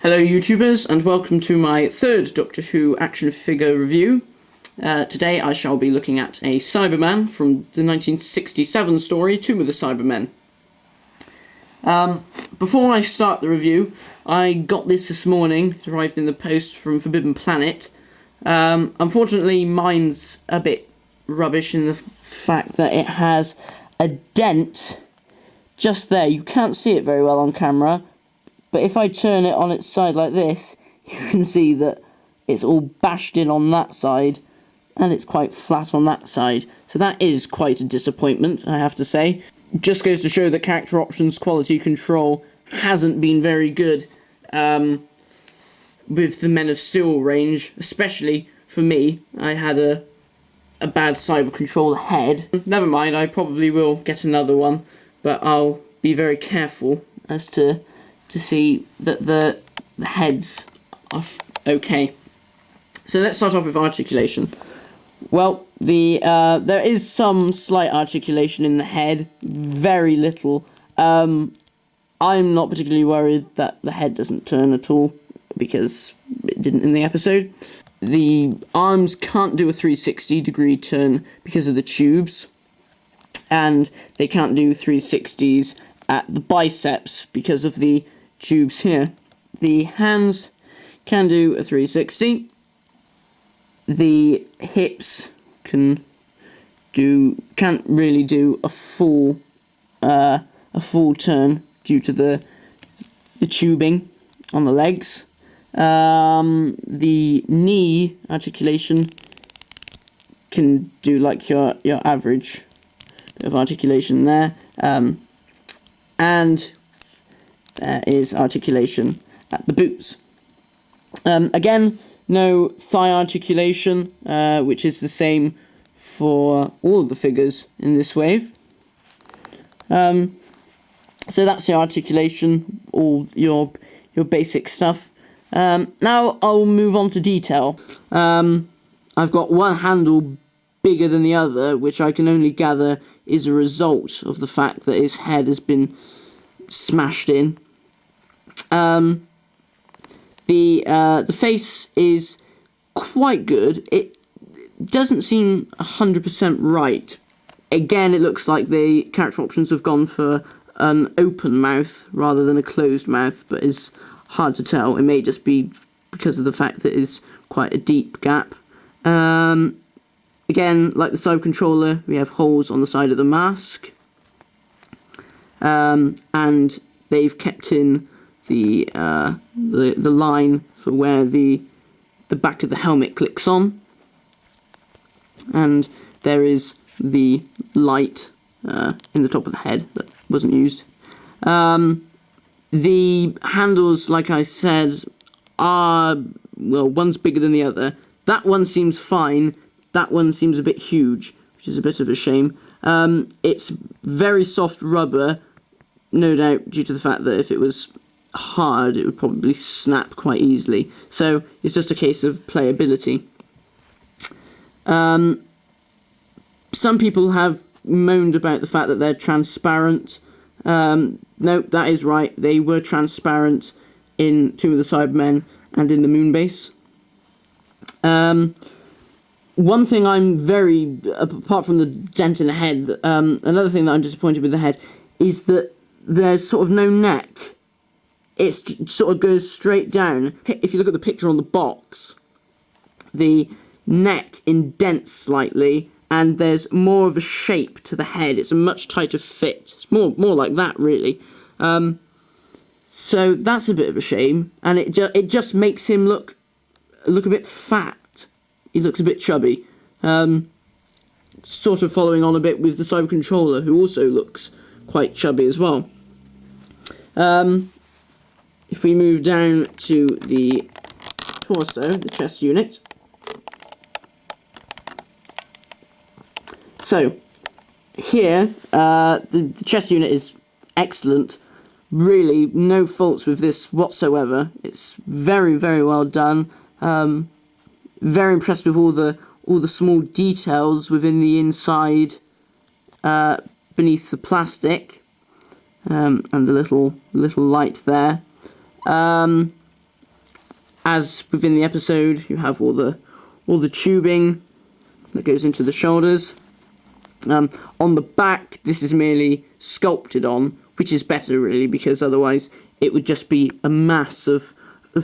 Hello YouTubers, and welcome to my third Doctor Who action figure review. Today I shall be looking at a Cyberman from the 1967 story, Tomb of the Cybermen. Before I start the review, I got this morning, it arrived in the post from Forbidden Planet. Unfortunately mine's a bit rubbish in the fact that it has a dent just there. You can't see it very well on camera, but if I turn it on its side like this, you can see that it's all bashed in on that side, and it's quite flat on that side. So that is quite a disappointment, I have to say. Just goes to show that character options quality control hasn't been very good with the Men of Steel range, especially for me. I had a bad cyber control head. Never mind, I probably will get another one, but I'll be very careful as to see that the heads are okay. So let's start off with articulation. Well, there is some slight articulation in the head, very little. I'm not particularly worried that the head doesn't turn at all, because it didn't in the episode. The arms can't do a 360-degree turn because of the tubes, and they can't do 360s at the biceps because of the tubes here. The hands can do a 360. The hips can't really do a full turn due to the tubing on the legs. The knee articulation can do like your average bit of articulation there, and there is articulation at the boots. Again, no thigh articulation, which is the same for all of the figures in this wave. So that's the articulation, all your basic stuff. Now I'll move on to detail. I've got one handle bigger than the other, which I can only gather is a result of the fact that his head has been smashed in. The face is quite good. It doesn't seem 100% right. Again, it looks like the character options have gone for an open mouth rather than a closed mouth, but it's hard to tell. It may just be because of the fact that it's quite a deep gap. Again, like the Cyber controller, we have holes on the side of the mask, and they've kept in the line for where the back of the helmet clicks on, and there is the light in the top of the head that wasn't used. The handles, like I said, are, well, one's bigger than the other. That one seems fine. That one seems a bit huge, which is a bit of a shame. It's very soft rubber, no doubt due to the fact that if it was hard, it would probably snap quite easily. So it's just a case of playability. Some people have moaned about the fact that they're transparent. No, that is right. They were transparent in Tomb of the Cybermen and in the Moonbase. One thing I'm very, apart from the dent in the head, another thing that I'm disappointed with the head is that there's sort of no neck. It sort of goes straight down. If you look at the picture on the box, the neck indents slightly, and there's more of a shape to the head. It's a much tighter fit. It's more like that, really. So that's a bit of a shame, and it just makes him look a bit fat. He looks a bit chubby. Sort of following on a bit with the Cyber controller, who also looks quite chubby as well. If we move down to the torso, the chest unit. So, here, the chest unit is excellent. Really, no faults with this whatsoever. It's very, very well done. Very impressed with all the small details within the inside, beneath the plastic, and the little light there. as within the episode, you have all the tubing that goes into the shoulders. On the back, this is merely sculpted on, which is better really, because otherwise it would just be a mass of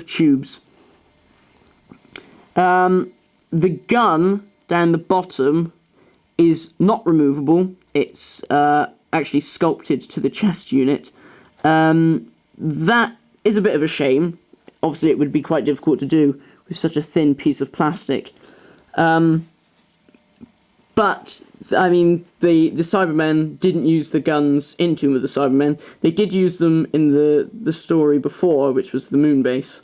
tubes. The gun down the bottom is not removable. It's actually sculpted to the chest unit. That is a bit of a shame. Obviously it would be quite difficult to do with such a thin piece of plastic. But, I mean, the Cybermen didn't use the guns in Tomb of the Cybermen. They did use them in the story before, which was the moon base.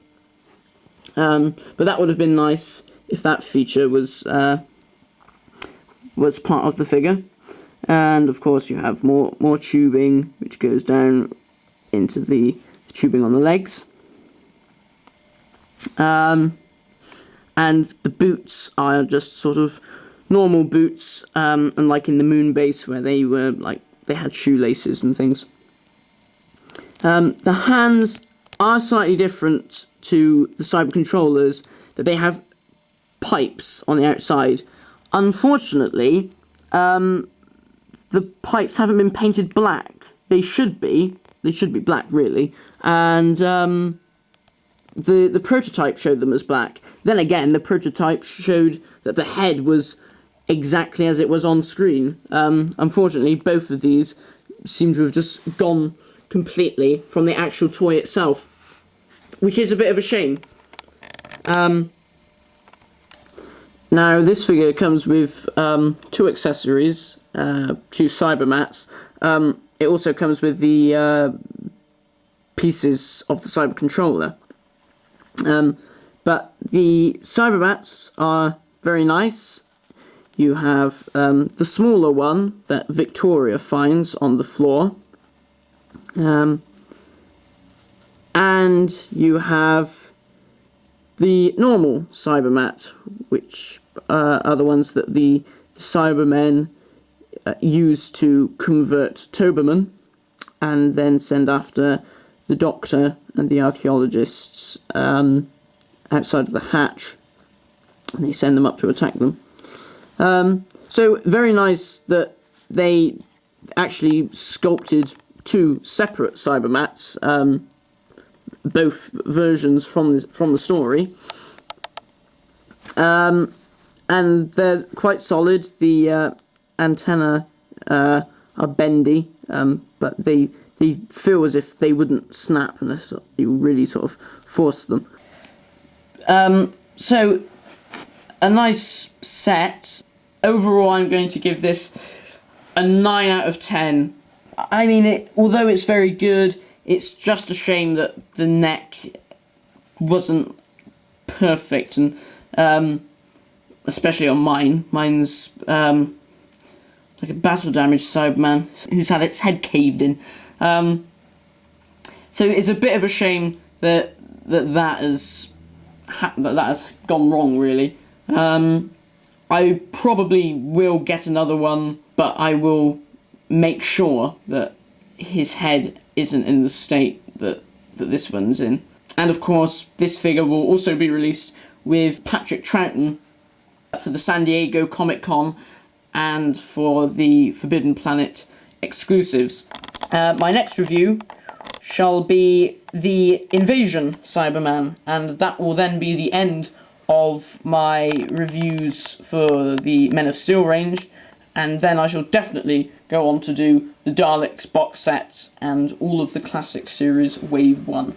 But that would have been nice if that feature was part of the figure. And, of course, you have more tubing, which goes down into the tubing on the legs. And the boots are just sort of normal boots, unlike in the moon base where they were they had shoelaces and things. The hands are slightly different to the cyber controllers, that they have pipes on the outside. Unfortunately, the pipes haven't been painted black. They should be black really, and the prototype showed them as black. Then again, the prototype showed that the head was exactly as it was on screen. Unfortunately, both of these seem to have just gone completely from the actual toy itself, which is a bit of a shame. Now, this figure comes with 2 accessories, 2 cyber mats. It also comes with the pieces of the cyber controller. But the cyber mats are very nice. You have the smaller one that Victoria finds on the floor. And you have the normal Cybermat, which are the ones that the Cybermen use to convert Cybermen and then send after the Doctor and the archaeologists outside of the hatch. And they send them up to attack them. So very nice that they actually sculpted 2 separate Cybermats, both versions from the story, and they're quite solid. The antennae are bendy, but they feel as if they wouldn't snap unless you really sort of force them. So a nice set. Overall, I'm going to give this a 9 out of 10. I mean, although it's very good, it's just a shame that the neck wasn't perfect, and especially on mine. Mine's like a battle damaged Cyberman who's had its head caved in. So it's a bit of a shame that has gone wrong, really. I probably will get another one, but I will make sure that his head isn't in the state that this one's in. And of course, this figure will also be released with Patrick Troughton for the San Diego Comic-Con and for the Forbidden Planet exclusives. My next review shall be the Invasion Cyberman, and that will then be the end of my reviews for the Men of Steel range, and then I shall definitely go on to do the Daleks box sets and all of the classic series Wave 1.